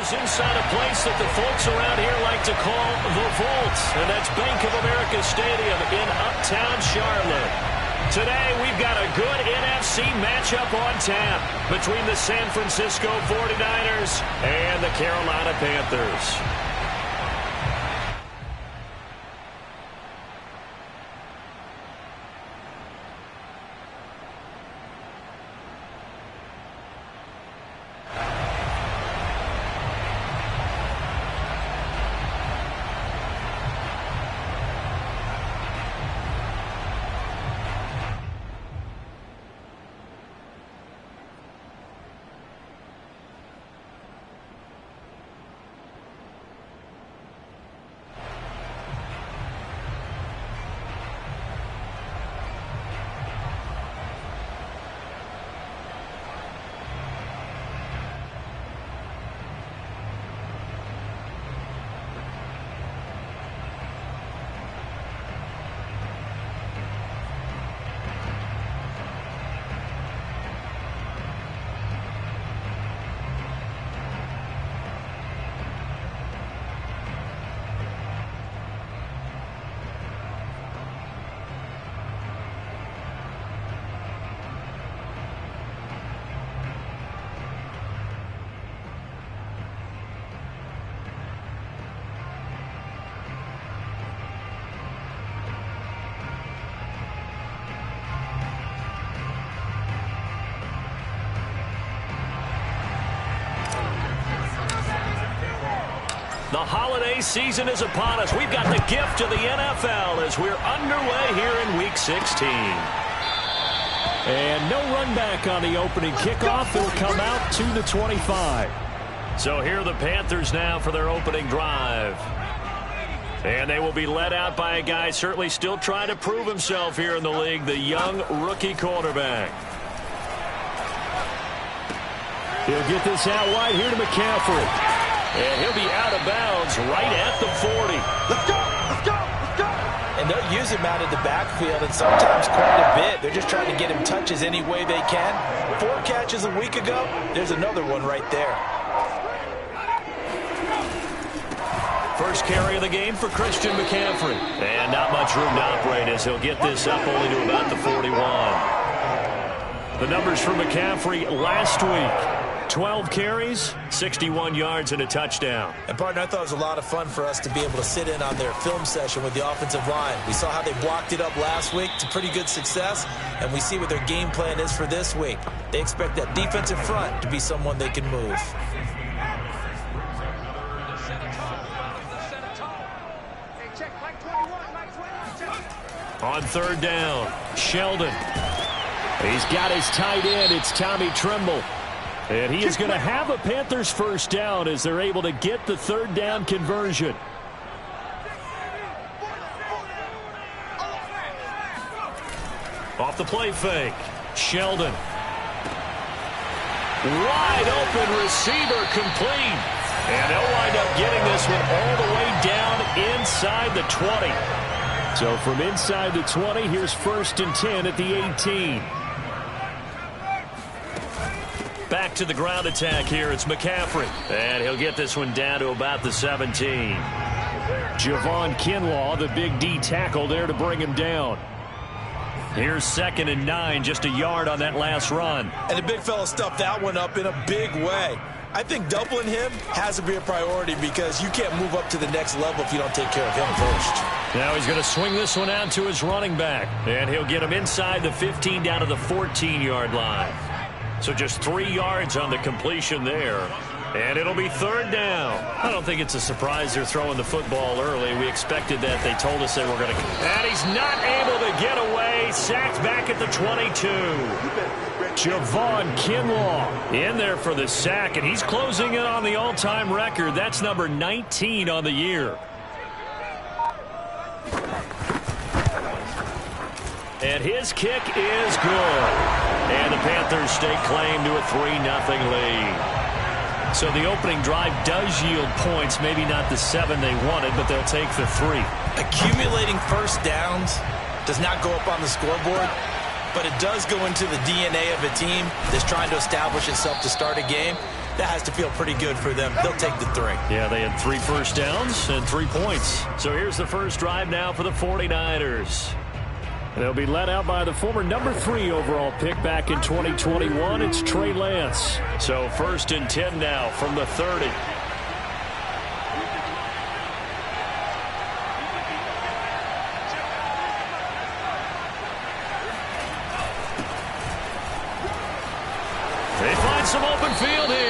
is inside a place that the folks around here like to call the Vault, and that's Bank of America Stadium in uptown Charlotte. Today, we've got a good NFC matchup on tap between the San Francisco 49ers and the Carolina Panthers. The holiday season is upon us. We've got the gift of the NFL as we're underway here in Week 16. And no run back on the opening kickoff. It'll come out to the 25. So here are the Panthers now for their opening drive. And they will be led out by a guy certainly still trying to prove himself here in the league, the young rookie quarterback. He'll get this out wide here to McCaffrey. And he'll be out of bounds right at the 40. Let's go! Let's go! Let's go! And they'll use him out of the backfield, and sometimes quite a bit. They're just trying to get him touches any way they can. 4 catches a week ago. There's another one right there. First carry of the game for Christian McCaffrey. And not much room to operate as he'll get this up only to about the 41. The numbers for McCaffrey last week. 12 carries, 61 yards, and a touchdown. And, partner, I thought it was a lot of fun for us to be able to sit in on their film session with the offensive line. We saw how they blocked it up last week to pretty good success, and we see what their game plan is for this week. They expect that defensive front to be someone they can move. On third down, Sheldon. He's got his tight end. It's Tommy Tremble. And he is going to have a Panthers first down as they're able to get the third down conversion. Off the play fake, Sheldon. Wide open receiver complete. And they'll wind up getting this one all the way down inside the 20. So from inside the 20, here's 1st and 10 at the 18. Back to the ground attack here. It's McCaffrey. And he'll get this one down to about the 17. Javon Kinlaw, the big D tackle there to bring him down. Here's 2nd and 9, just a yard on that last run. And the big fella stuffed that one up in a big way. I think doubling him has to be a priority because you can't move up to the next level if you don't take care of him first. Now he's going to swing this one out to his running back. And he'll get him inside the 15 down to the 14-yard line. So just 3 yards on the completion there. And it'll be third down. I don't think it's a surprise they're throwing the football early. We expected that. They told us they were going to. And he's not able to get away. Sacked back at the 22. Javon Kinlaw in there for the sack. And he's closing in on the all-time record. That's number 19 on the year. And his kick is good. And the Panthers stake claim to a 3-0 lead. So the opening drive does yield points, maybe not the 7 they wanted, but they'll take the 3. Accumulating first downs does not go up on the scoreboard, but it does go into the DNA of a team that's trying to establish itself to start a game. That has to feel pretty good for them. They'll take the 3. Yeah, they had 3 first downs and 3 points. So here's the first drive now for the 49ers. They'll be led out by the former number 3 overall pick back in 2021. It's Trey Lance. So 1st and 10 now from the 30. They find some open field here.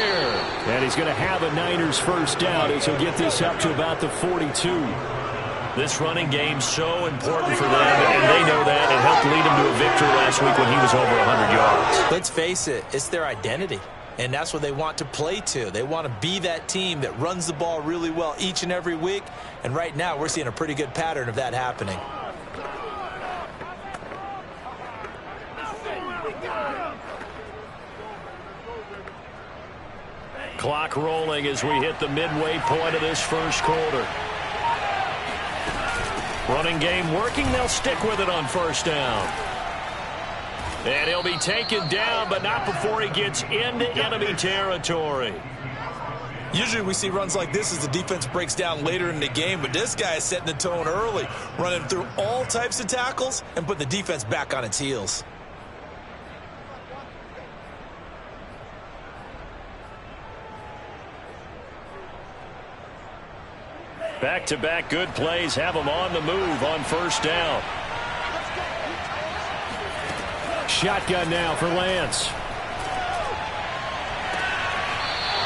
And he's going to have a Niners first down as he'll get this up to about the 42. This running game so important for them, and they know that. It helped lead them to a victory last week when he was over 100 yards. Let's face it, it's their identity, and that's what they want to play to. They want to be that team that runs the ball really well each and every week, and right now we're seeing a pretty good pattern of that happening. Clock rolling as we hit the midway point of this first quarter. Running game working. They'll stick with it on first down. And he'll be taken down, but not before he gets into enemy territory. Usually we see runs like this as the defense breaks down later in the game, but this guy is setting the tone early, running through all types of tackles and put the defense back on its heels. Back-to-back good plays have them on the move on first down. Shotgun now for Lance.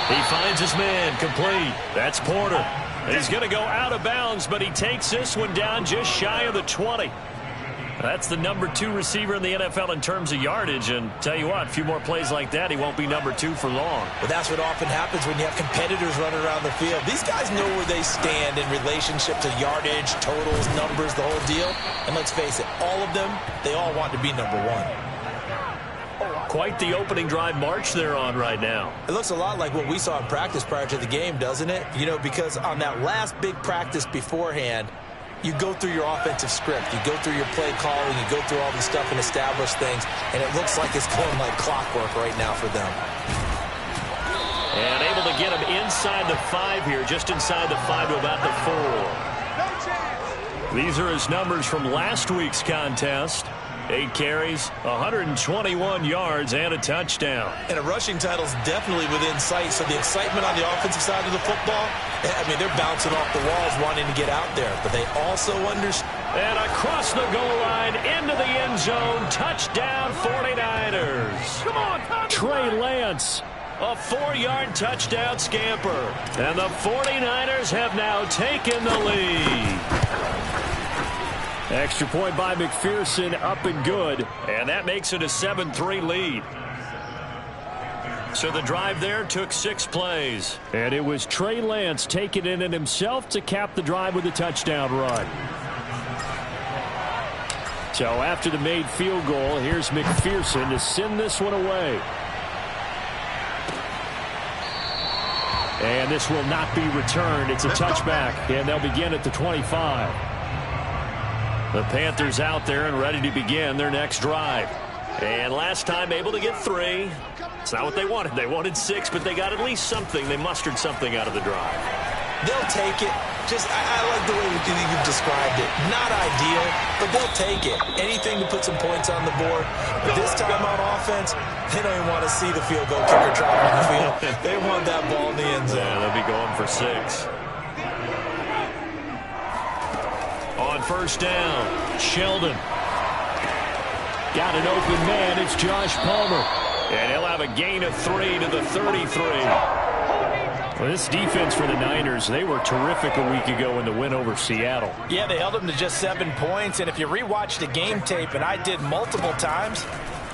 He finds his man complete. That's Porter. He's going to go out of bounds, but he takes this one down just shy of the 20. That's the number 2 receiver in the NFL in terms of yardage, and tell you what, a few more plays like that, he won't be number 2 for long. Well, that's what often happens when you have competitors running around the field. These guys know where they stand in relationship to yardage, totals, numbers, the whole deal. And let's face it, all of them, they all want to be number 1. Quite the opening drive march they're on right now. It looks a lot like what we saw in practice prior to the game, doesn't it? You know, because on that last big practice beforehand, you go through your offensive script. You go through your play calling. You go through all the stuff and establish things. And it looks like it's going like clockwork right now for them. And able to get him inside the 5 here, just inside the 5 to about the 4. These are his numbers from last week's contest. 8 carries, 121 yards, and a touchdown. And a rushing title is definitely within sight. So the excitement on the offensive side of the football, I mean, they're bouncing off the walls wanting to get out there. But they also understand. And across the goal line, into the end zone, touchdown 49ers. Come on, Trey Lance. A 4-yard touchdown scamper. And the 49ers have now taken the lead. Extra point by McPherson, up and good. And that makes it a 7-3 lead. So the drive there took 6 plays. And it was Trey Lance taking it in himself to cap the drive with a touchdown run. So after the made field goal, here's McPherson to send this one away. And this will not be returned. It's a touchback, and they'll begin at the 25. The Panthers out there and ready to begin their next drive. And last time able to get 3. It's not what they wanted. They wanted 6, but they got at least something. They mustered something out of the drive. They'll take it. Just, I like the way you've described it. Not ideal, but they'll take it. Anything to put some points on the board. But this time on offense, they don't even want to see the field goal kicker drop on the field. They want that ball in the end zone. Yeah, they'll be going for 6. On first down, Sheldon. Got an open man. It's Josh Palmer. And he'll have a gain of 3 to the 33. Well, this defense for the Niners, they were terrific a week ago in the win over Seattle. Yeah, they held them to just 7 points. And if you rewatch the game tape, and I did multiple times,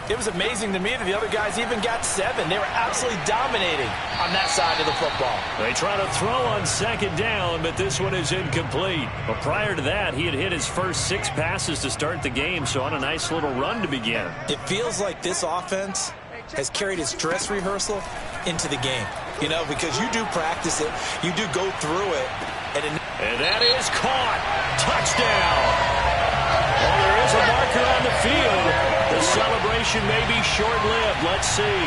it was amazing to me that the other guys even got 7. They were absolutely dominating on that side of the football. They try to throw on second down, but this one is incomplete. But prior to that, he had hit his first 6 passes to start the game, so on a nice little run to begin. It feels like this offense has carried its dress rehearsal into the game. You know, because you do practice it, you do go through it. And that is caught. Touchdown. Well, there is a marker on the field. The celebration may be short-lived. Let's see.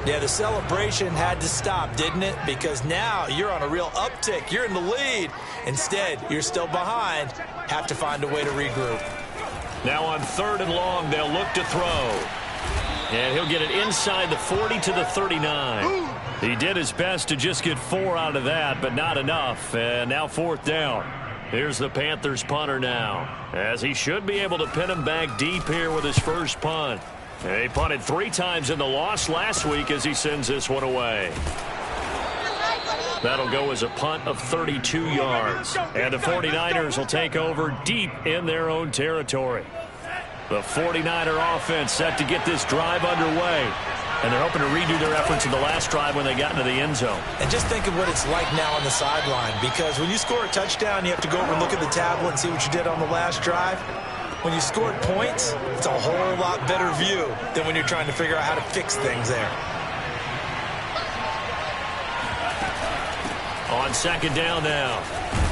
Yeah, the celebration had to stop, didn't it? Because now you're on a real uptick. You're in the lead. Instead, you're still behind. Have to find a way to regroup. Now on 3rd and long, they'll look to throw. And he'll get it inside the 40 to the 39. He did his best to just get 4 out of that, but not enough. And now 4th down. Here's the Panthers punter now, as he should be able to pin him back deep here with his first punt. And he punted 3 times in the loss last week as he sends this one away. That'll go as a punt of 32 yards. And the 49ers will take over deep in their own territory. The 49er offense set to get this drive underway. And they're hoping to redo their efforts in the last drive when they got into the end zone. And just think of what it's like now on the sideline. Because when you score a touchdown, you have to go over and look at the tablet and see what you did on the last drive. When you scored points, it's a whole lot better view than when you're trying to figure out how to fix things there. On 2nd down now,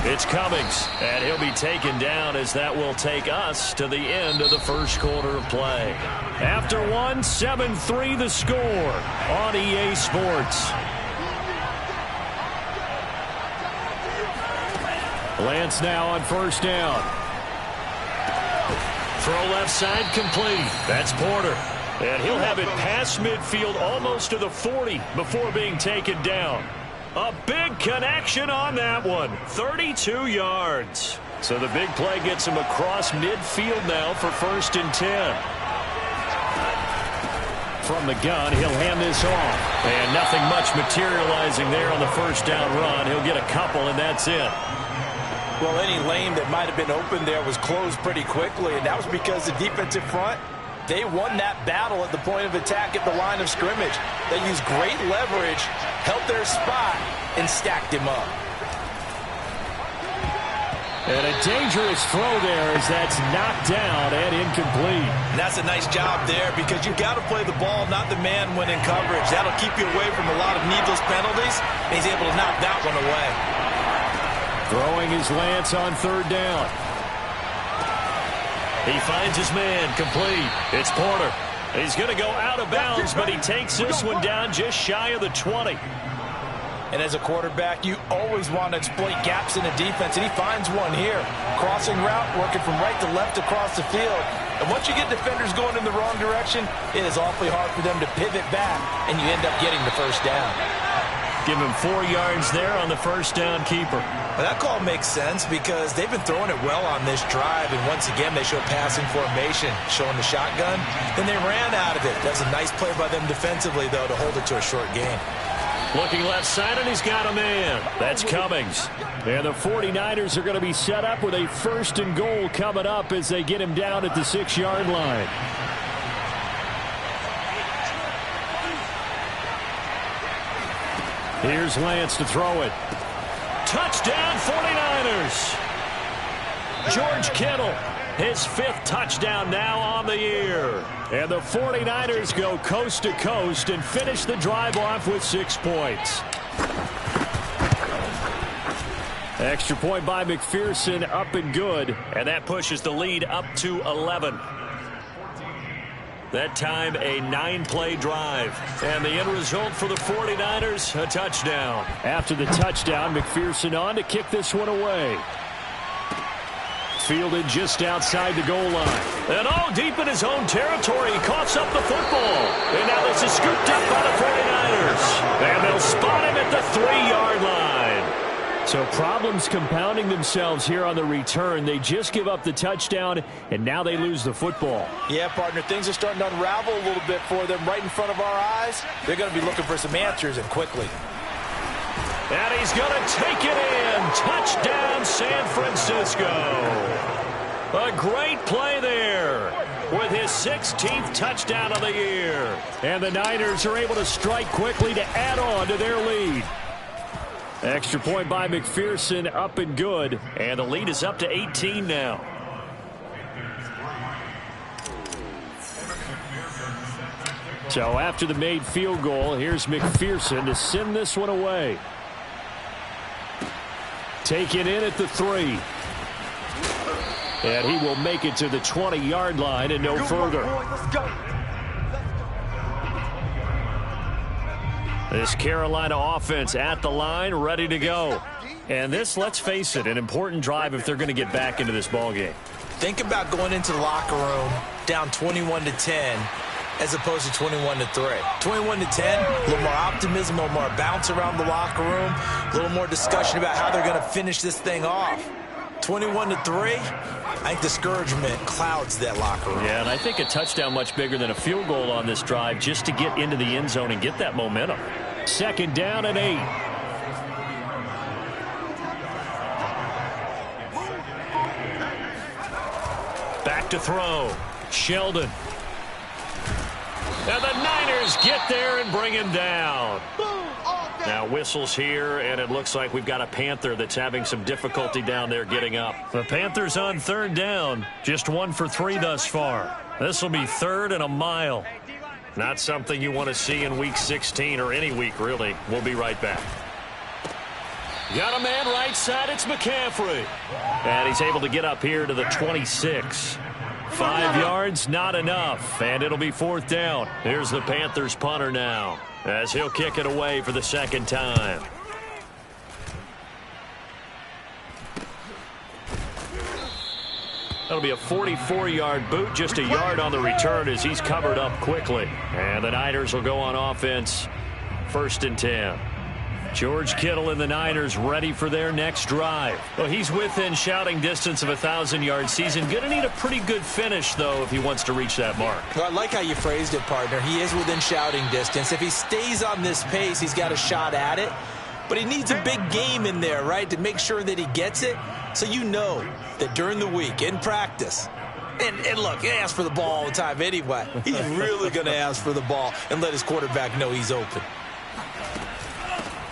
it's Cummings, and he'll be taken down as that will take us to the end of the first quarter of play. After 1, 7-3 the score on EA Sports. Lance now on 1st down. Throw left side complete. That's Porter. And he'll have it past midfield almost to the 40 before being taken down. A big connection on that one. 32 yards. So the big play gets him across midfield now for 1st and 10. From the gun, he'll hand this off. And nothing much materializing there on the 1st down run. He'll get a couple, and that's it. Well, any lane that might have been open there was closed pretty quickly, and that was because the defensive front, they won that battle at the point of attack at the line of scrimmage. They used great leverage, held their spot, and stacked him up. And a dangerous throw there as that's knocked down and incomplete. And that's a nice job there because you've got to play the ball, not the man when in coverage. That'll keep you away from a lot of needless penalties, and he's able to knock that one away. Throwing his Lance on 3rd down. He finds his man complete. It's Porter. He's going to go out of bounds, but he takes this one down just shy of the 20. And as a quarterback, you always want to exploit gaps in the defense, and he finds one here. Crossing route, working from right to left across the field. And once you get defenders going in the wrong direction, it is awfully hard for them to pivot back, and you end up getting the 1st down. Give him 4 yards there on the 1st down keeper. Well, that call makes sense because they've been throwing it well on this drive, and once again they show passing formation, showing the shotgun. Then they ran out of it. That's a nice play by them defensively, though, to hold it to a short gain. Looking left side, and he's got a man. That's Cummings. And the 49ers are going to be set up with a 1st and goal coming up as they get him down at the 6-yard line. Here's Lance to throw it. Touchdown, 49ers. George Kittle, his 5th touchdown now on the year. And the 49ers go coast to coast and finish the drive off with 6 points. Extra point by McPherson, up and good. And that pushes the lead up to 11. That time a 9-play drive. And the end result for the 49ers, a touchdown. After the touchdown, McPherson on to kick this one away. Fielded just outside the goal line. And all deep in his own territory, he coughs up the football. And now this is scooped up by the 49ers. And they'll spot him at the 3-yard line. So problems compounding themselves here on the return. They just give up the touchdown, and now they lose the football. Yeah, partner, things are starting to unravel a little bit for them right in front of our eyes. They're going to be looking for some answers, and quickly. And he's going to take it in. Touchdown, San Francisco. A great play there with his 16th touchdown of the year. And the Niners are able to strike quickly to add on to their lead. Extra point by McPherson, up and good. And the lead is up to 18 now. So after the made field goal, here's McPherson to send this one away. Taken in at the 3. And he will make it to the 20-yard line and no further. This Carolina offense at the line, ready to go. And this, let's face it, an important drive if they're going to get back into this ballgame. Think about going into the locker room down 21-10 as opposed to 21-3. 21-10, a little more optimism, a little more bounce around the locker room, a little more discussion about how they're going to finish this thing off. 21-3, I think discouragement clouds that locker room. Yeah, and I think a touchdown much bigger than a field goal on this drive just to get into the end zone and get that momentum. 2nd down and 8. Back to throw. Sheldon. And the Niners get there and bring him down. Now whistles here, and it looks like we've got a Panther that's having some difficulty down there getting up. The Panthers on 3rd down, just 1 for 3 thus far. This will be 3rd and a mile. Not something you want to see in Week 16 or any week, really. We'll be right back. Got a man right side, it's McCaffrey. And he's able to get up here to the 26. 5 yards, not enough, and it'll be 4th down. Here's the Panthers punter now, as he'll kick it away for the 2nd time. That'll be a 44-yard boot, just a yard on the return as he's covered up quickly. And the Niners will go on offense, 1st and 10. George Kittle and the Niners ready for their next drive. Well, he's within shouting distance of a 1,000-yard season. Going to need a pretty good finish, though, if he wants to reach that mark. Well, I like how you phrased it, partner. He is within shouting distance. If he stays on this pace, he's got a shot at it. But he needs a big game in there, right, to make sure that he gets it. So you know that during the week, in practice, and look, he asks for the ball all the time anyway. He's really going to ask for the ball and let his quarterback know he's open.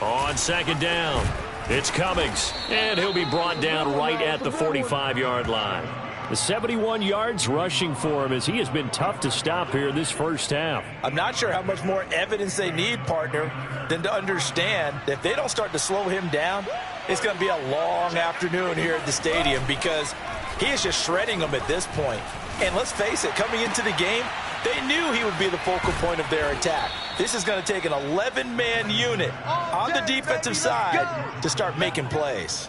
On 2nd down, it's Cummings, and he'll be brought down right at the 45-yard line. The 71 yards rushing for him as he has been tough to stop here this first half. I'm not sure how much more evidence they need, partner, than to understand that if they don't start to slow him down, it's going to be a long afternoon here at the stadium because he is just shredding them at this point. And let's face it, coming into the game, they knew he would be the focal point of their attack. This is going to take an 11-man unit on the defensive side to start making plays.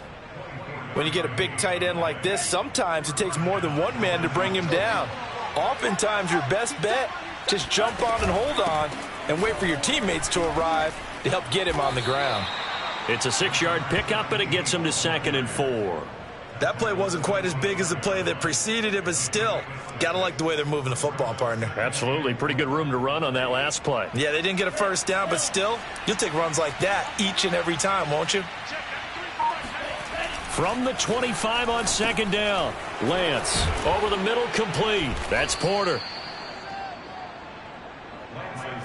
When you get a big tight end like this, sometimes it takes more than one man to bring him down. Oftentimes, your best bet, just jump on and hold on and wait for your teammates to arrive to help get him on the ground. It's a 6-yard pickup, and it gets him to 2nd and 4. That play wasn't quite as big as the play that preceded it, but still, got to like the way they're moving the football, partner. Absolutely. Pretty good room to run on that last play. Yeah, they didn't get a first down, but still, you'll take runs like that each and every time, won't you? From the 25 on 2nd down, Lance over the middle, complete. That's Porter.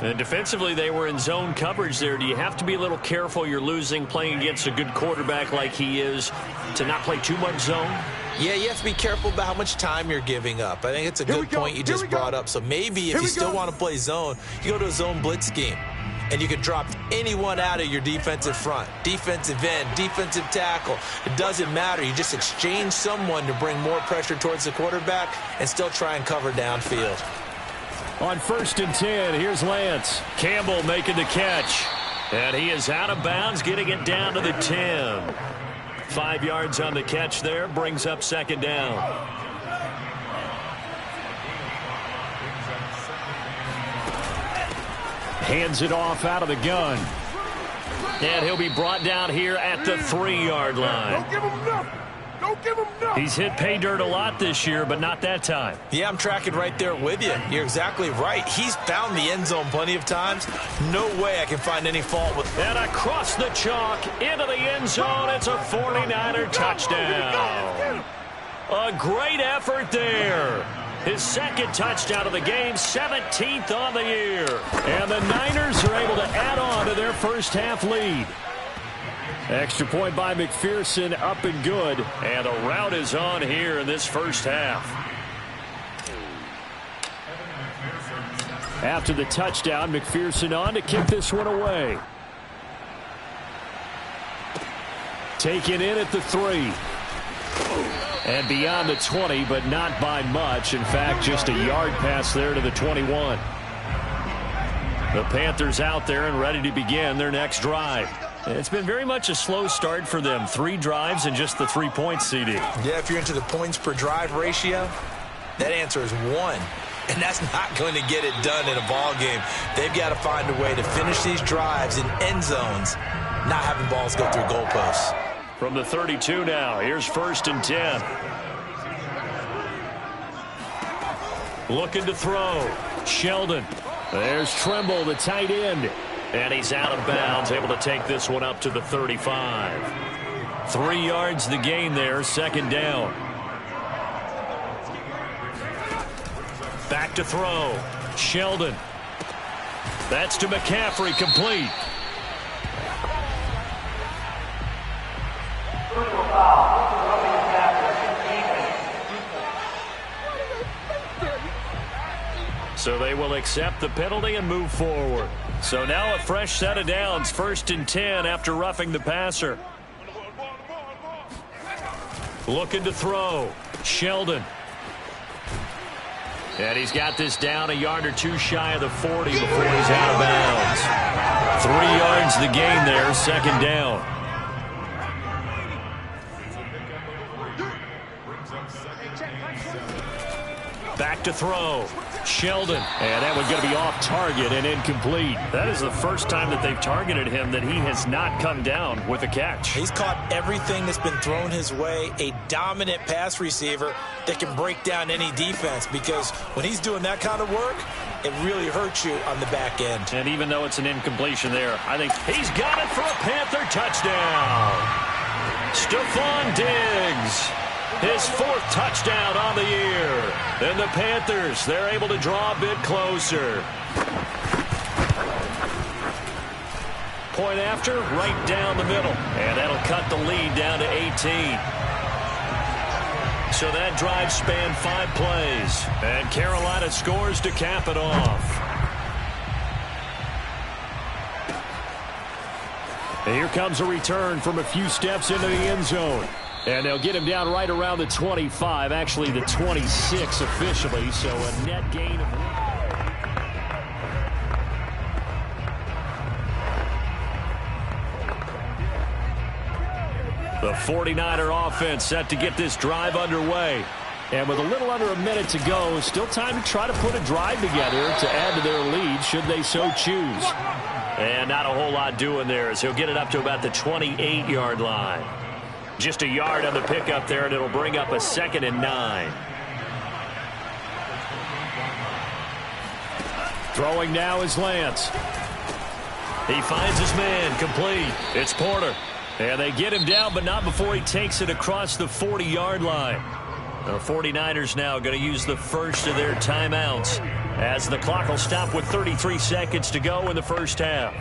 And defensively, they were in zone coverage there. Do you have to be a little careful you're losing playing against a good quarterback like he is to not play too much zone? Yeah, you have to be careful about how much time you're giving up. I think it's a good point you just brought up. So maybe if you still want to play zone, you go to a zone blitz scheme. And you can drop anyone out of your defensive front. Defensive end, defensive tackle. It doesn't matter. You just exchange someone to bring more pressure towards the quarterback and still try and cover downfield. On 1st and 10, here's Lance. Campbell making the catch. And he is out of bounds, getting it down to the 10. 5 yards on the catch there, brings up 2nd down. Hands it off out of the gun. And he'll be brought down here at the 3-yard line. Don't give him enough. Don't give him enough. He's hit pay dirt a lot this year, but not that time. Yeah, I'm tracking right there with you. You're exactly right. He's found the end zone plenty of times. No way I can find any fault with. And across the chalk, into the end zone, it's a 49er touchdown. A great effort there. His 2nd touchdown of the game, 17th on the year. And the Niners are able to add on to their first half lead. Extra point by McPherson, up and good. And the rout is on here in this first half. After the touchdown, McPherson on to kick this one away. Taken in at the 3. And beyond the 20, but not by much. In fact, just a yard pass there to the 21. The Panthers out there and ready to begin their next drive. It's been very much a slow start for them. 3 drives and just the 3 points, CD. Yeah, if you're into the points per drive ratio, that answer is 1. And that's not going to get it done in a ball game. They've got to find a way to finish these drives in end zones, not having balls go through goalposts. From the 32 now, here's 1st and 10. Looking to throw. Sheldon. There's Trimble, the tight end. And he's out of bounds, able to take this one up to the 35. 3 yards the gain there, 2nd down. Back to throw. Sheldon. That's to McCaffrey, complete. So they will accept the penalty and move forward. So now a fresh set of downs, 1st and 10 after roughing the passer. Looking to throw. Sheldon. And he's got this down a yard or 2 shy of the 40 before he's out of bounds. 3 yards the gain there, 2nd down. Back to throw. Sheldon. And that one's going to be off target and incomplete. That is the first time that they've targeted him that he has not come down with a catch. He's caught everything that's been thrown his way. A dominant pass receiver that can break down any defense, because when he's doing that kind of work, it really hurts you on the back end. And even though it's an incompletion there, I think he's got it for a Panther touchdown. Stephon Diggs. His 4th touchdown on the year. And the Panthers, they're able to draw a bit closer. Point after, right down the middle. And that'll cut the lead down to 18. So that drive spanned 5 plays. And Carolina scores to cap it off. And here comes a return from a few steps into the end zone. And they'll get him down right around the 25, actually the 26 officially, so a net gain of 1. The 49er offense set to get this drive underway. And with a little under a minute to go, still time to try to put a drive together to add to their lead should they so choose. And not a whole lot doing there, as he'll get it up to about the 28-yard line. Just a yard on the pickup there, and it'll bring up a 2nd and 9. Throwing now is Lance. He finds his man, complete. It's Porter. And they get him down, but not before he takes it across the 40-yard line. The 49ers now going to use the first of their timeouts, as the clock will stop with 33 seconds to go in the first half.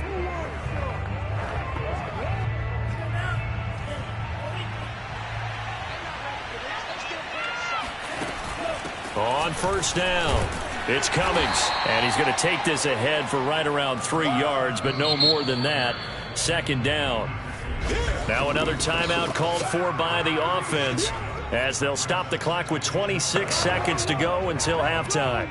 On 1st down, it's Cummings. And he's going to take this ahead for right around 3 yards, but no more than that. 2nd down. Now another timeout called for by the offense, as they'll stop the clock with 26 seconds to go until halftime.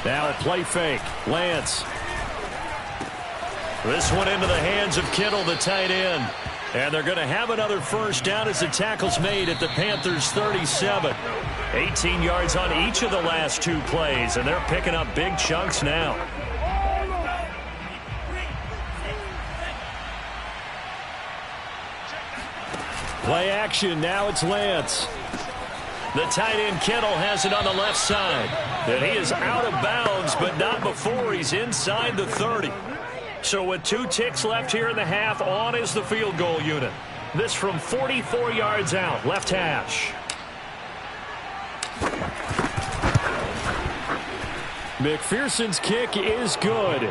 Now a play fake. Lance. This one into the hands of Kittle, the tight end. And they're going to have another 1st down as the tackle's made at the Panthers' 37. 18 yards on each of the last 2 plays, and they're picking up big chunks now. Play action. Now it's Lance. The tight end Kittle has it on the left side. And he is out of bounds, but not before he's inside the 30. So with 2 ticks left here in the half, on is the field goal unit. This from 44 yards out, left hash. McPherson's kick is good.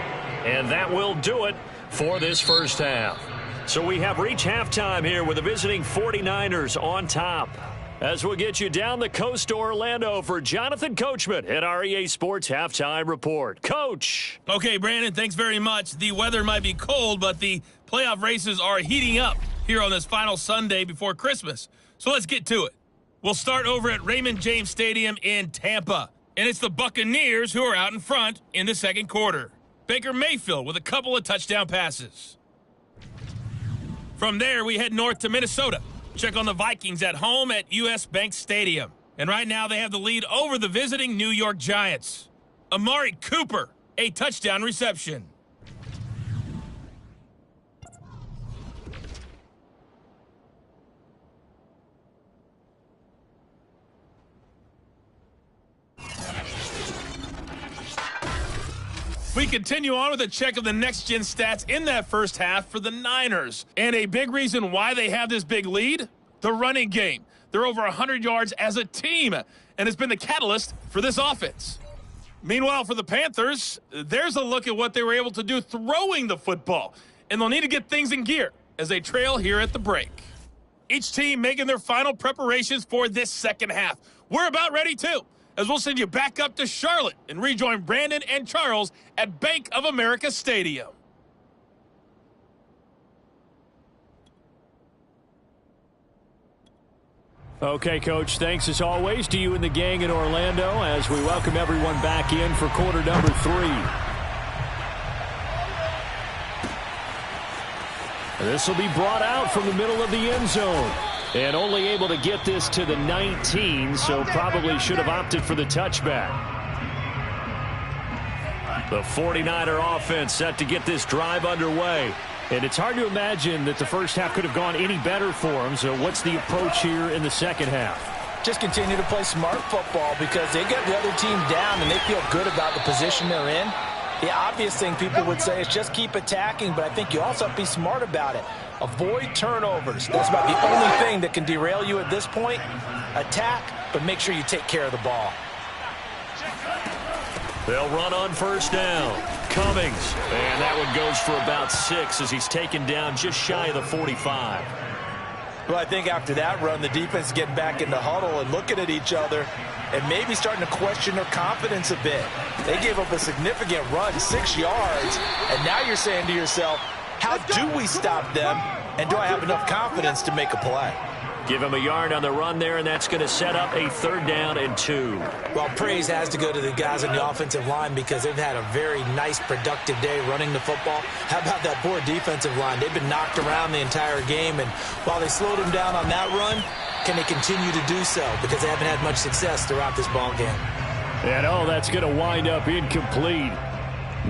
And that will do it for this first half. So we have reached halftime here with the visiting 49ers on top. As we'll get you down the coast to Orlando for Jonathan Coachman at our EA Sports Halftime Report. Coach. Okay, Brandon, thanks very much. The weather might be cold, but the playoff races are heating up here on this final Sunday before Christmas. So let's get to it. We'll start over at Raymond James Stadium in Tampa. And it's the Buccaneers who are out in front in the second quarter. Baker Mayfield with a couple of touchdown passes. From there, we head north to Minnesota. Check on the Vikings at home at US Bank Stadium. And right now they have the lead over the visiting New York Giants. Amari Cooper, a touchdown reception. We continue on with a check of the next-gen stats in that first half for the Niners. And a big reason why they have this big lead, the running game. They're over 100 yards as a team, and it's been the catalyst for this offense. Meanwhile, for the Panthers, there's a look at what they were able to do throwing the football. And they'll need to get things in gear as they trail here at the break. Each team making their final preparations for this second half. We're about ready, too, as we'll send you back up to Charlotte and rejoin Brandon and Charles at Bank of America Stadium. Okay, Coach, thanks as always to you and the gang in Orlando as we welcome everyone back in for quarter number 3. This will be brought out from the middle of the end zone. And only able to get this to the 19, so probably should have opted for the touchback. The 49er offense set to get this drive underway. And it's hard to imagine that the first half could have gone any better for them. So what's the approach here in the second half? Just continue to play smart football because they get the other team down and they feel good about the position they're in. The obvious thing people would say is just keep attacking, but I think you also have to be smart about it. Avoid turnovers. That's about the only thing that can derail you at this point. Attack, but make sure you take care of the ball. They'll run on first down. Cummings. And that one goes for about 6 as he's taken down just shy of the 45. Well, I think after that run, the defense is getting back in the huddle and looking at each other and maybe starting to question their confidence a bit. They gave up a significant run, 6 yards, and now you're saying to yourself, how do we stop them, and do I have enough confidence to make a play? Give him a yard on the run there, and that's going to set up a 3rd down and 2. Well, praise has to go to the guys on the offensive line because they've had a very nice, productive day running the football. How about that poor defensive line? They've been knocked around the entire game, and while they slowed them down on that run, can they continue to do so? Because they haven't had much success throughout this ball game. And, that's going to wind up incomplete.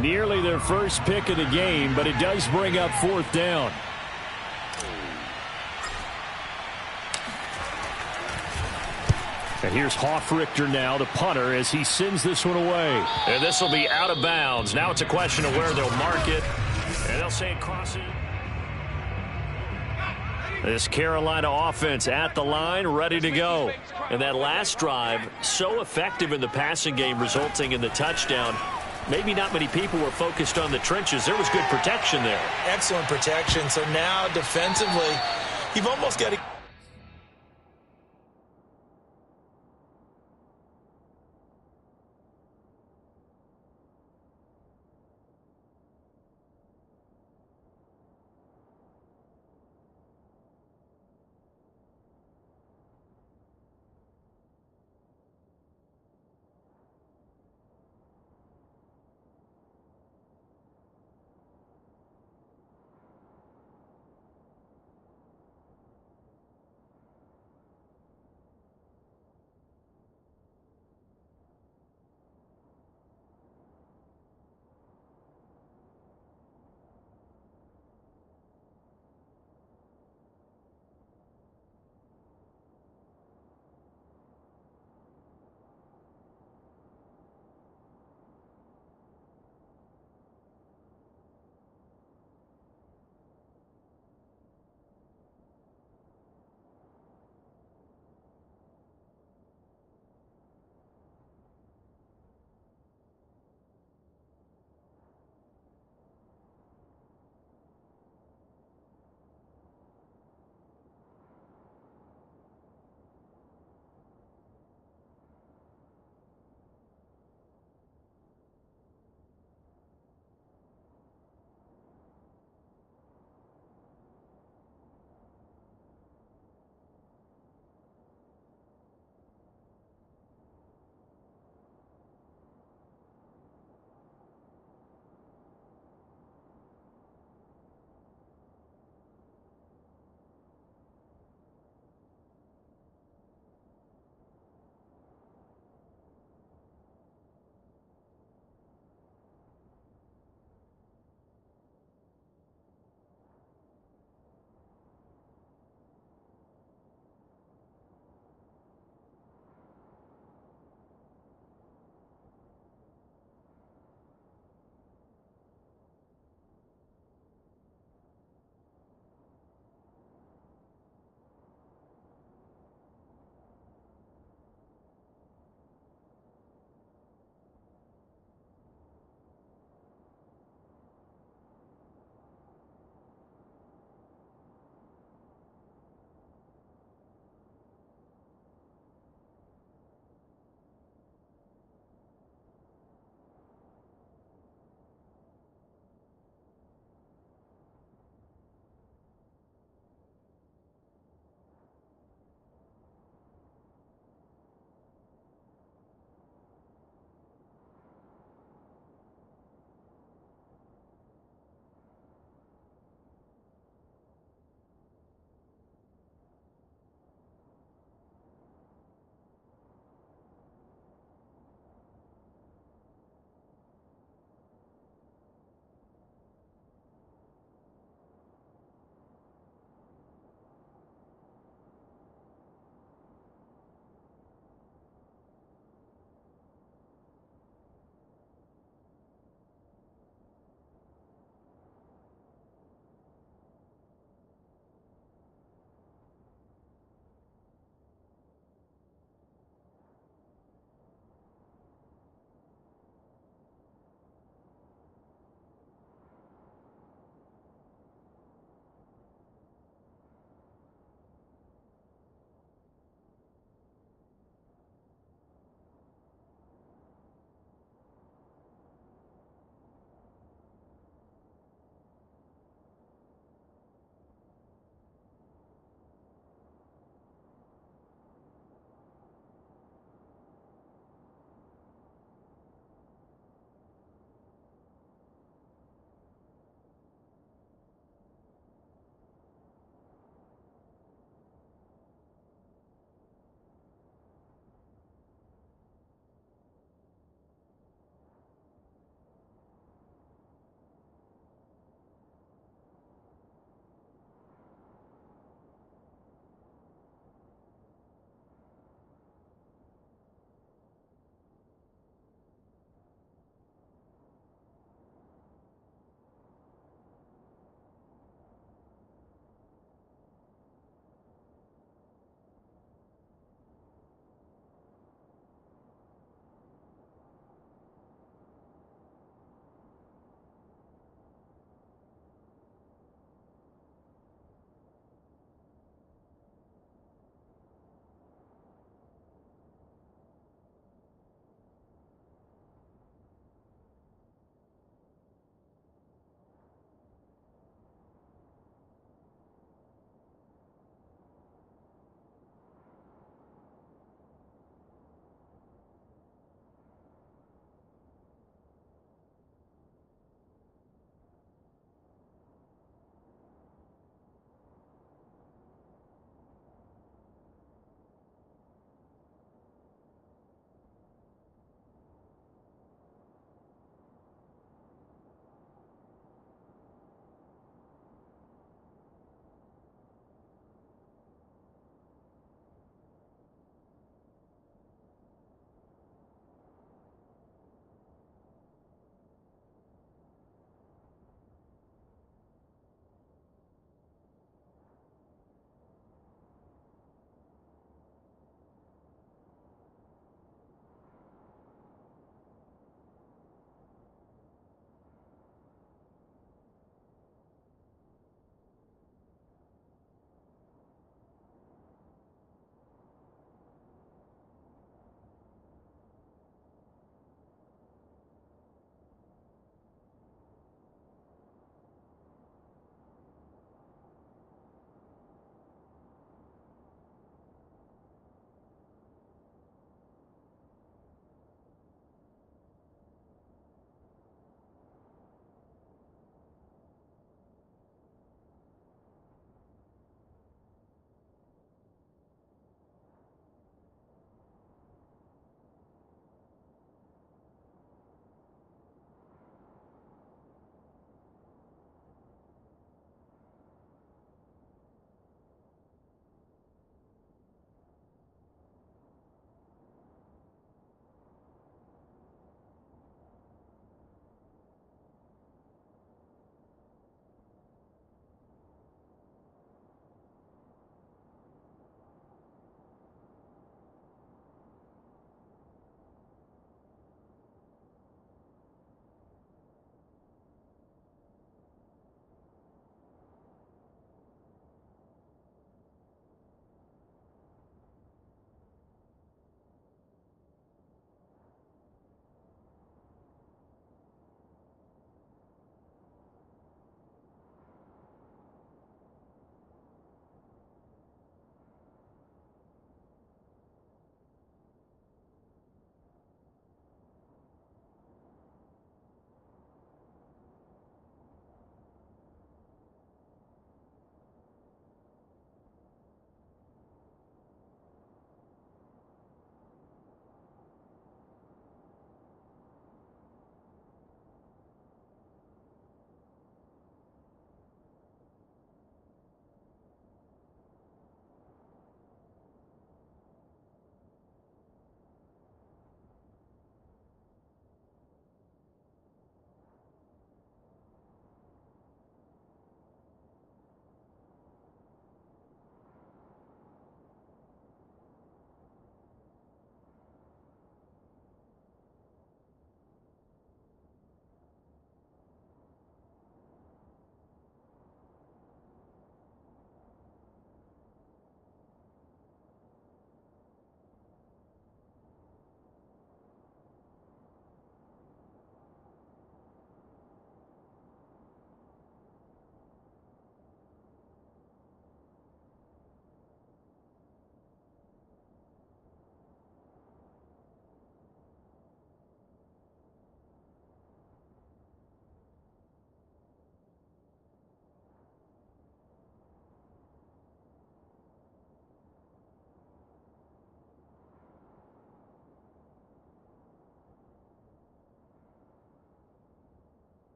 Nearly their first pick of the game, but it does bring up 4th down. And here's Hoffrichter now, the punter, as he sends this one away. And this will be out of bounds. Now it's a question of where they'll mark it. And they'll say crossing. This Carolina offense at the line, ready to go. And that last drive, so effective in the passing game, resulting in the touchdown. Maybe not many people were focused on the trenches. There was good protection there. Excellent protection. So now defensively, you've almost got to...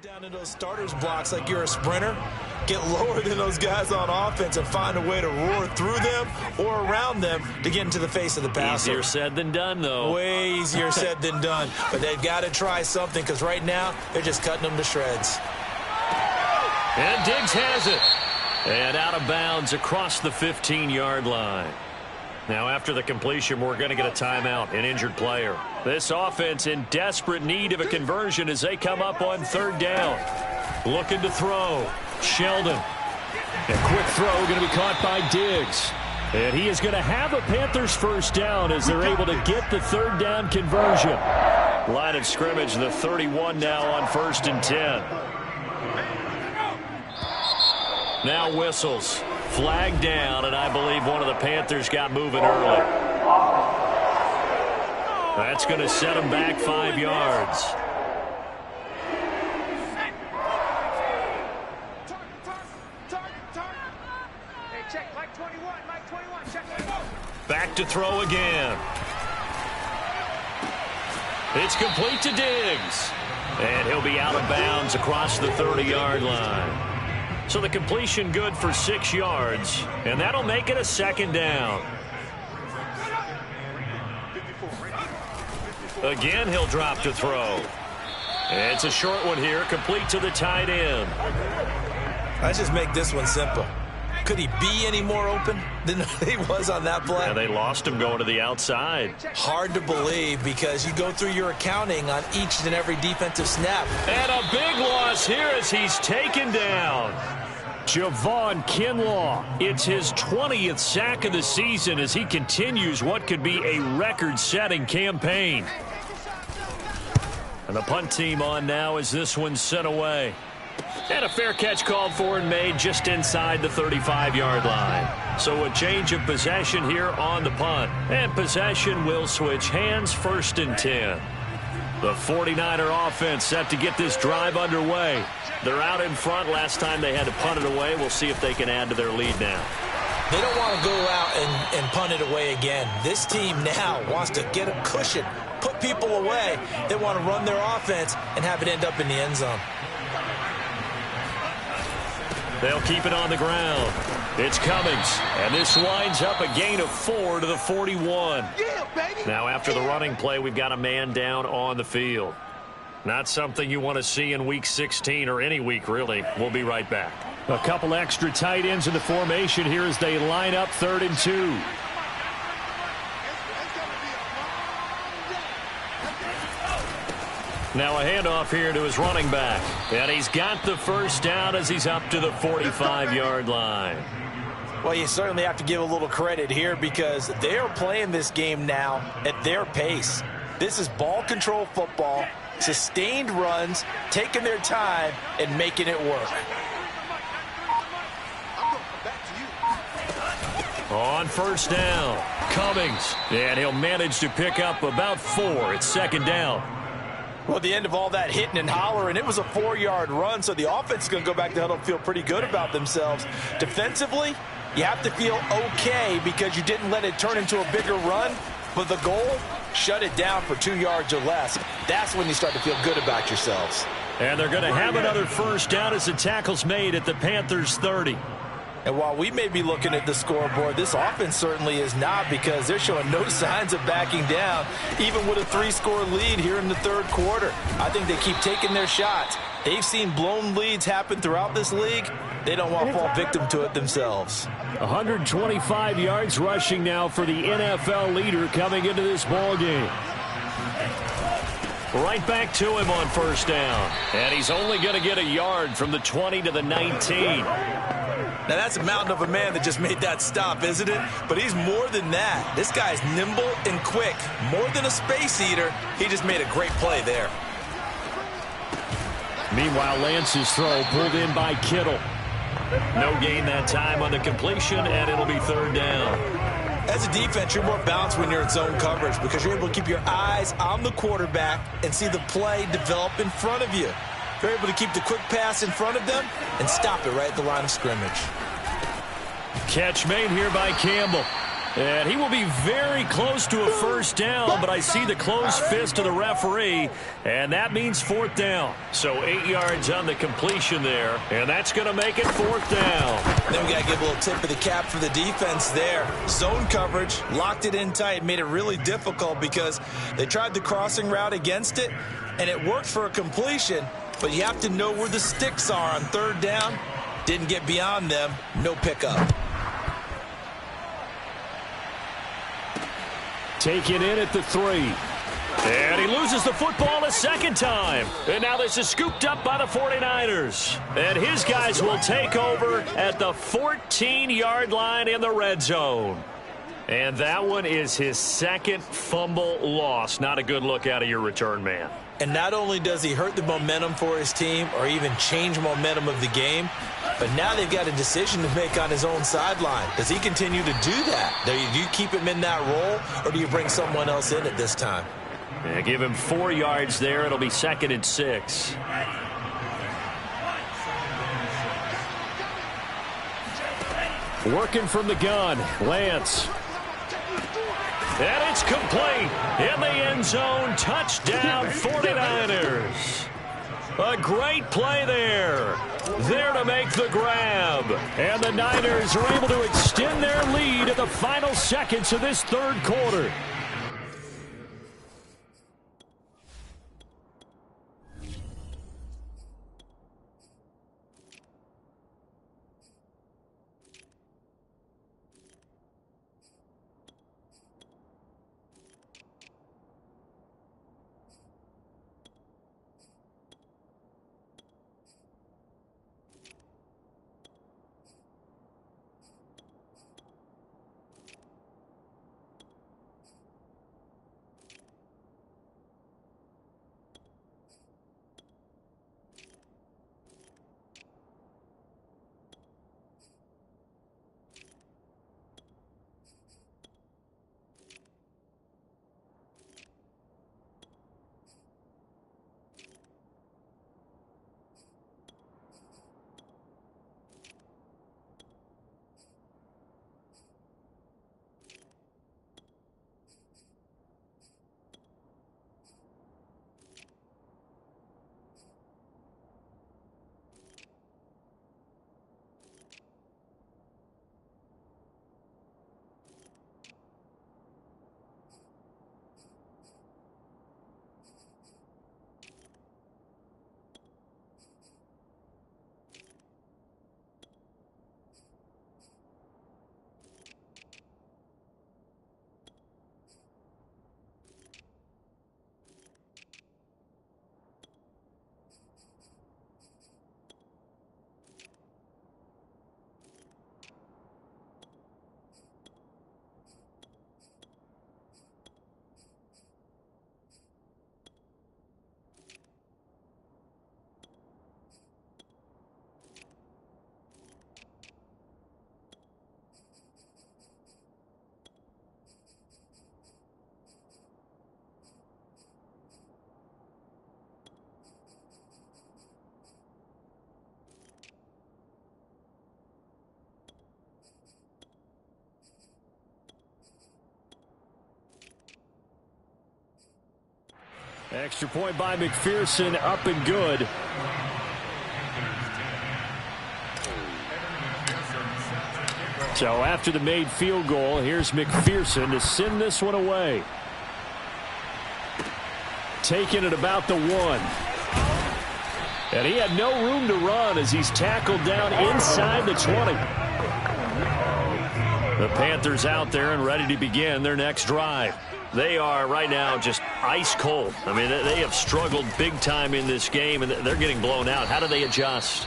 Down in those starters blocks like you're a sprinter. Get lower than those guys on offense and find a way to roar through them or around them to get into the face of the passer. Easier said than done, though. Way easier said than done. But they've got to try something because right now they're just cutting them to shreds. And Diggs has it. And out of bounds across the 15-yard line. Now, after the completion, we're going to get a timeout, an injured player. This offense in desperate need of a conversion as they come up on third down. Looking to throw. Sheldon. A quick throw going to be caught by Diggs. And he is going to have a Panthers first down as they're able to get the third down conversion. Line of scrimmage, the 31 now on 1st and 10. Now whistles. Flag down, and I believe one of the Panthers got moving early. That's going to set them back 5 yards. Back to throw again. It's complete to Diggs. And he'll be out of bounds across the 30-yard line. So the completion good for 6 yards, and that'll make it a second down. Again, he'll drop to throw. It's a short one here, complete to the tight end. Let's just make this one simple. Could he be any more open than he was on that play? Yeah, they lost him going to the outside. Hard to believe because you go through your accounting on each and every defensive snap. And a big loss here as he's taken down. Javon Kinlaw. It's his 20th sack of the season as he continues what could be a record-setting campaign. And the punt team on now as this one's sent away. And a fair catch called for and made just inside the 35-yard line. So a change of possession here on the punt. And possession will switch hands, 1st and 10. The 49er offense set to get this drive underway. They're out in front. Last time they had to punt it away. We'll see if they can add to their lead now. They don't want to go out and punt it away again. This team now wants to get a cushion, put people away. They want to run their offense and have it end up in the end zone. They'll keep it on the ground. It's Cummings, and this winds up a gain of 4 to the 41. Yeah, baby. Now after the running play, we've got a man down on the field. Not something you want to see in Week 16 or any week, really. We'll be right back. A couple extra tight ends in the formation here as they line up 3rd and 2. Now a handoff here to his running back. And he's got the first down as he's up to the 45-yard line. Well, you certainly have to give a little credit here because they are playing this game now at their pace. This is ball control football, sustained runs, taking their time, and making it work. On 1st down, Cummings. And he'll manage to pick up about 4. It's 2nd down. Well, at the end of all that hitting and hollering, it was a 4-yard run, so the offense is going to go back to huddle and feel pretty good about themselves. Defensively, you have to feel okay because you didn't let it turn into a bigger run, but the goal, shut it down for 2 yards or less. That's when you start to feel good about yourselves. And they're going to have another first down as the tackle's made at the Panthers 30. And while we may be looking at the scoreboard, this offense certainly is not because they're showing no signs of backing down, even with a 3-score lead here in the 3rd quarter. I think they keep taking their shots. They've seen blown leads happen throughout this league. They don't want to fall victim to it themselves. 125 yards rushing now for the NFL leader coming into this ball game. Right back to him on 1st down. And he's only going to get a yard from the 20 to the 19. Now, that's a mountain of a man that just made that stop, isn't it? But he's more than that. This guy's nimble and quick. More than a space eater, he just made a great play there. Meanwhile, Lance's throw pulled in by Kittle. No gain that time on the completion, and it'll be 3rd down. As a defense, you're more balanced when you're in zone coverage because you're able to keep your eyes on the quarterback and see the play develop in front of you. You're able to keep the quick pass in front of them and stop it right at the line of scrimmage. Catch made here by Campbell. And he will be very close to a first down, but I see the closed fist of the referee, and that means fourth down. So 8 yards on the completion there, and that's going to make it fourth down. Then we got to give a little tip of the cap for the defense there. Zone coverage, locked it in tight, made it really difficult because they tried the crossing route against it, and it worked for a completion, but you have to know where the sticks are on third down. Didn't get beyond them, no pickup. Taken in at the 3. And he loses the football a second time. And now this is scooped up by the 49ers. And his guys will take over at the 14-yard line in the red zone. And that one is his second fumble loss. Not a good look out of your return man. And not only does he hurt the momentum for his team or even change momentum of the game, but now they've got a decision to make on his own sideline. Does he continue to do that? Do you keep him in that role, or do you bring someone else in at this time? Yeah, give him 4 yards there. It'll be 2nd and 6. Working from the gun, Lance. And it's complete in the end zone. Touchdown, 49ers. A great play there. There to make the grab. And the Niners are able to extend their lead at the final seconds of this third quarter. Extra point by McPherson, up and good. So after the made field goal, here's McPherson to send this one away. Taking it about the 1. And he had no room to run as he's tackled down inside the 20. The Panthers out there and ready to begin their next drive. They are right now just ice cold. I mean, they have struggled big time in this game, and they're getting blown out. How do they adjust?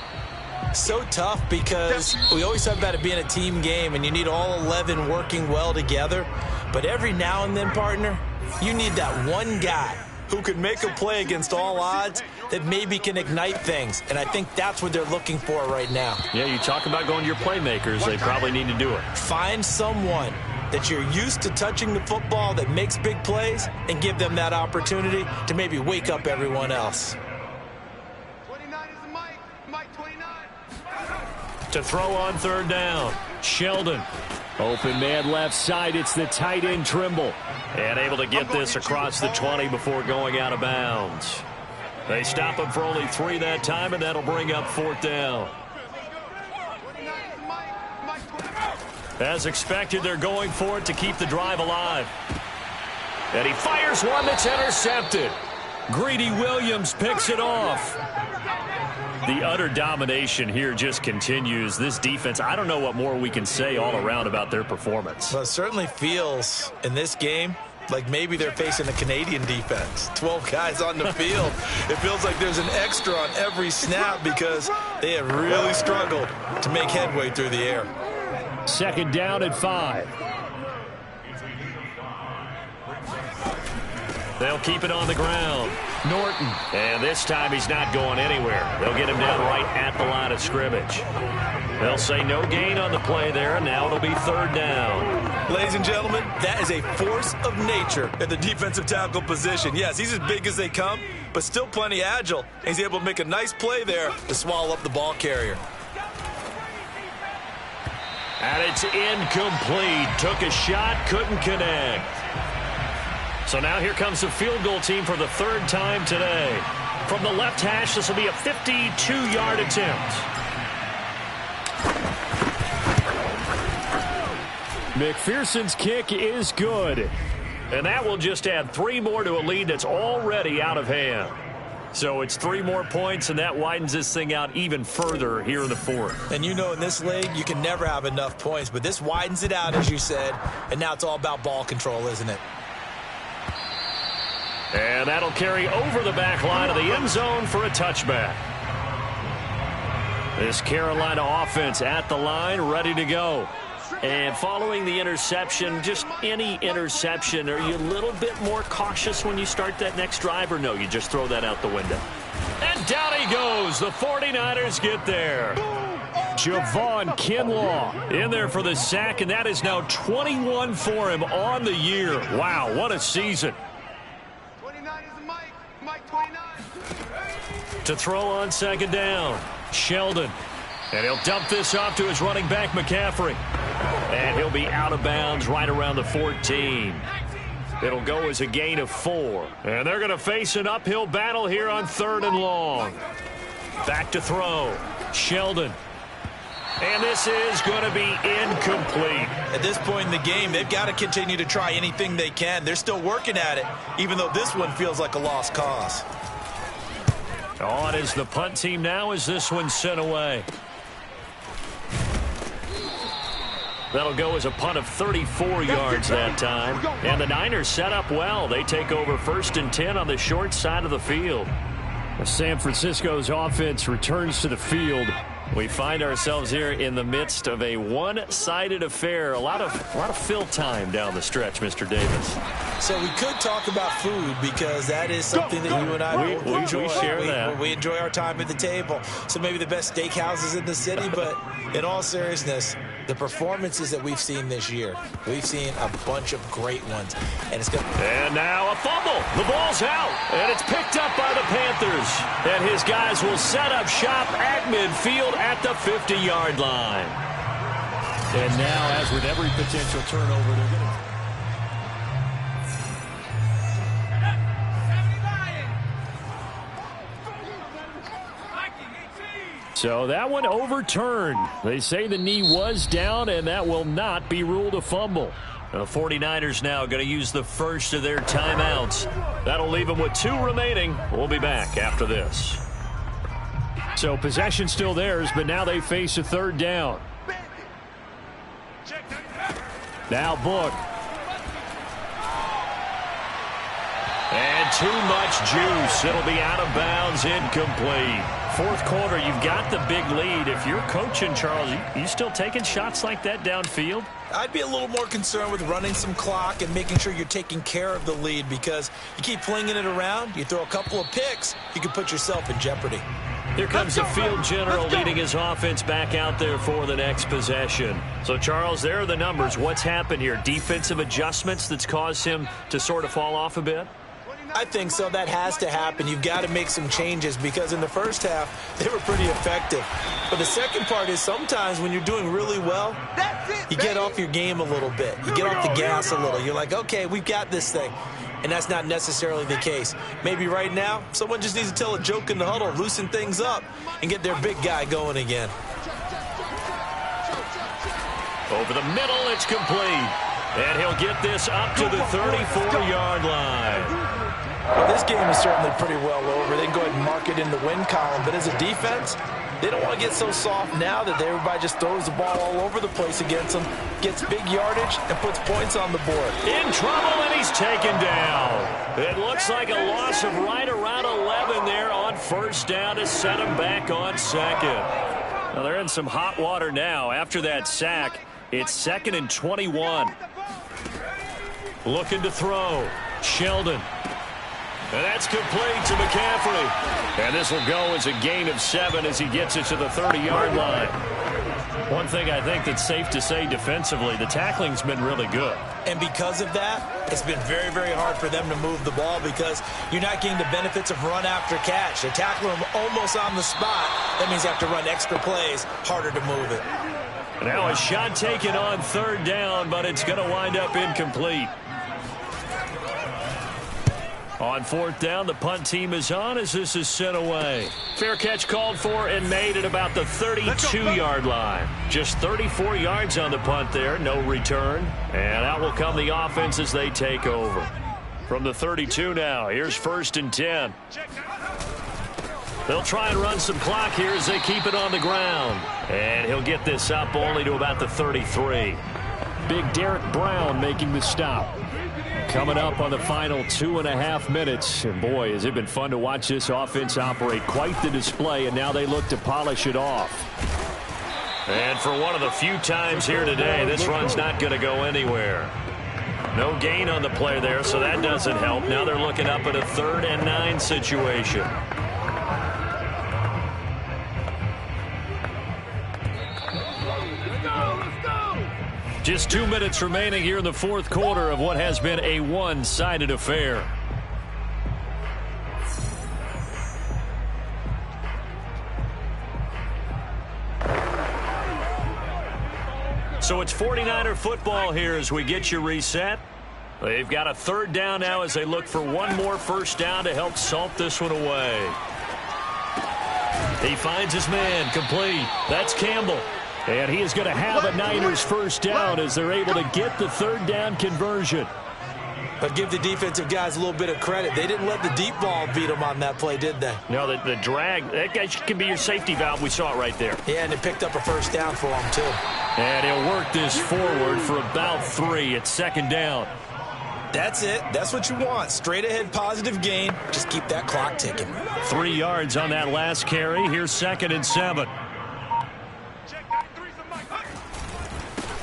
So tough because we always talk about it being a team game, and you need all 11 working well together. But every now and then, partner, you need that one guy who could make a play against all odds that maybe can ignite things. And I think that's what they're looking for right now. Yeah, you talk about going to your playmakers. They probably need to do it. Find someone that you're used to touching the football that makes big plays and give them that opportunity to maybe wake up everyone else. 29 is the Mike 29. To throw on third down, Sheldon. Open man left side. It's the tight end Trimble. And able to get this across the 20 before going out of bounds. They stop him for only 3 that time, and that'll bring up 4th down. As expected, they're going for it to keep the drive alive. And he fires one that's intercepted. Greedy Williams picks it off. The utter domination here just continues. This defense, I don't know what more we can say all around about their performance. Well, it certainly feels in this game like maybe they're facing a Canadian defense. 12 guys on the field. It feels like there's an extra on every snap because they have really struggled to make headway through the air. 2nd down and 5. They'll keep it on the ground. Norton. And this time he's not going anywhere. They'll get him down right at the line of scrimmage. They'll say no gain on the play there, and now it'll be 3rd down. Ladies and gentlemen, that is a force of nature at the defensive tackle position. Yes, he's as big as they come, but still plenty agile. He's able to make a nice play there to swallow up the ball carrier. And it's incomplete. Took a shot, couldn't connect. So now here comes the field goal team for the 3rd time today. From the left hash, this will be a 52-yard attempt. McPherson's kick is good. And that will just add 3 more to a lead that's already out of hand. So it's 3 more points, and that widens this thing out even further here in the 4th. And you know in this league, you can never have enough points, but this widens it out, as you said, and now it's all about ball control, isn't it? And that'll carry over the back line of the end zone for a touchback. This Carolina offense at the line, ready to go. And following the interception, just any interception, are you a little bit more cautious when you start that next drive, or no, you just throw that out the window? And down he goes. The 49ers get there. Javon Kinlaw in there for the sack, and that is now 21 for him on the year. Wow, what a season. 29 is Mike 29. To throw on 2nd down, Sheldon. And he'll dump this off to his running back, McCaffrey. And he'll be out of bounds right around the 14. It'll go as a gain of 4. And they're going to face an uphill battle here on 3rd and long. Back to throw. Sheldon. And this is going to be incomplete. At this point in the game, they've got to continue to try anything they can. They're still working at it, even though this one feels like a lost cause. On is the punt team now as this one's sent away. That'll go as a punt of 34 yards that time. And the Niners set up well. They take over 1st and 10 on the short side of the field. San Francisco's offense returns to the field. We find ourselves here in the midst of a one-sided affair. A lot of fill time down the stretch, Mr. Davis. So we could talk about food because that is something that you and I enjoy. We share that. We enjoy our time at the table. So maybe the best steakhouses in the city, but in all seriousness, the performances that we've seen this year, we've seen a bunch of great ones. And now a fumble. The ball's out, and it's picked up by the Panthers. And his guys will set up shop at midfield at the 50-yard line. And now, as with every potential turnover, they're going to... So that one overturned. They say the knee was down, and that will not be ruled a fumble. The 49ers now going to use the first of their timeouts. That'll leave them with 2 remaining. We'll be back after this. So possession still theirs, but now they face a 3rd down. Now Book. And too much juice. It'll be out of bounds, incomplete. 4th quarter, you've got the big lead. If you're coaching, Charles, you still taking shots like that downfield? I'd be a little more concerned with running some clock and making sure you're taking care of the lead because you keep flinging it around, you throw a couple of picks, you can put yourself in jeopardy. Here comes the field general leading his offense back out there for the next possession. So, Charles, there are the numbers. What's happened here? Defensive adjustments that's caused him to sort of fall off a bit? I think so. That has to happen. You've got to make some changes because in the first half, they were pretty effective. But the second part is sometimes when you're doing really well, you get off your game a little bit. You get off the gas a little. You're like, okay, we've got this thing. And that's not necessarily the case. Maybe right now, someone just needs to tell a joke in the huddle, loosen things up, and get their big guy going again. Over the middle, it's complete. And he'll get this up to the 34-yard line. Well, this game is certainly pretty well over. They can go ahead and mark it in the win column. But as a defense, they don't want to get so soft now that everybody just throws the ball all over the place against them, gets big yardage, and puts points on the board. In trouble, and he's taken down. It looks like a loss of right around 11 there on first down to set him back on second. Now they're in some hot water now. After that sack, it's 2nd and 21. Looking to throw. Sheldon. And that's complete to McCaffrey. And this will go as a gain of 7 as he gets it to the 30-yard line. One thing I think that's safe to say defensively, the tackling's been really good. And because of that, it's been very, very hard for them to move the ball because you're not getting the benefits of run after catch. They're tackling them almost on the spot. That means you have to run extra plays, harder to move it. Now a shot taken on 3rd down, but it's going to wind up incomplete. On 4th down, the punt team is on as this is sent away. Fair catch called for and made at about the 32-yard line. Just 34 yards on the punt there, no return. And out will come the offense as they take over. From the 32 now, here's 1st and 10. They'll try and run some clock here as they keep it on the ground. And he'll get this up only to about the 33. Big Derek Brown making the stop. Coming up on the final 2.5 minutes. And boy, has it been fun to watch this offense operate. Quite the display, and now they look to polish it off. And for one of the few times here today, this run's not going to go anywhere. No gain on the play there, so that doesn't help. Now they're looking up at a 3rd and 9 situation. Just 2 minutes remaining here in the 4th quarter of what has been a one-sided affair. So it's 49er football here as we get you reset. They've got a 3rd down now as they look for one more first down to help salt this one away. He finds his man, complete. That's Campbell. And he is going to have a Niners first down as they're able to get the 3rd down conversion. But give the defensive guys a little bit of credit. They didn't let the deep ball beat them on that play, did they? No, the drag, that guy can be your safety valve. We saw it right there. Yeah, and it picked up a first down for them, too. And he'll work this forward for about 3. It's 2nd down. That's it. That's what you want. Straight ahead positive gain. Just keep that clock ticking. 3 yards on that last carry. Here's 2nd and 7.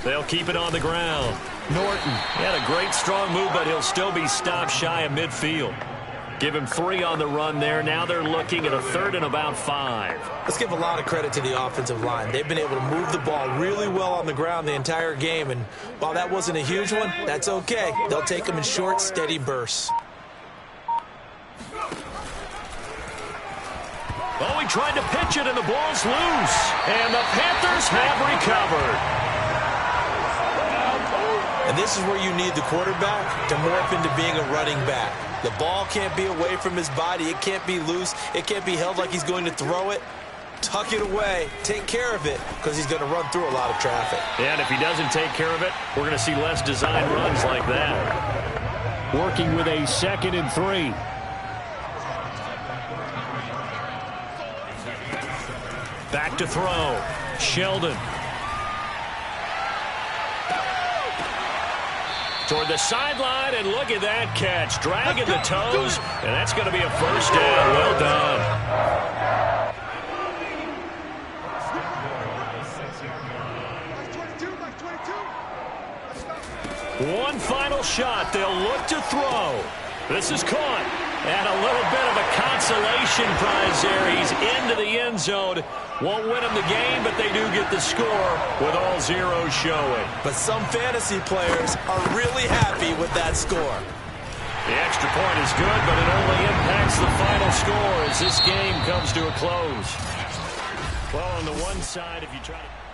They'll keep it on the ground. Norton had a great strong move, but he'll still be stopped shy of midfield. Give him 3 on the run there. Now they're looking at a 3rd and about 5. Let's give a lot of credit to the offensive line. They've been able to move the ball really well on the ground the entire game, and while that wasn't a huge one, that's okay. They'll take them in short, steady bursts. Oh, he tried to pitch it, and the ball's loose. And the Panthers have recovered. And this is where you need the quarterback to morph into being a running back. The ball can't be away from his body. It can't be loose. It can't be held like he's going to throw it. Tuck it away. Take care of it because he's going to run through a lot of traffic. And if he doesn't take care of it, we're going to see less design runs like that. Working with a 2nd and 3. Back to throw. Sheldon. Toward the sideline, and look at that catch. Dragging the toes, and that's going to be a first down. Well done. One final shot. They'll look to throw. This is caught. And a little bit of a consolation prize there. He's into the end zone. Won't win him the game, but they do get the score with all zeros showing. But some fantasy players are really happy with that score. The extra point is good, but it only impacts the final score as this game comes to a close. Well, on the one side, if you try to...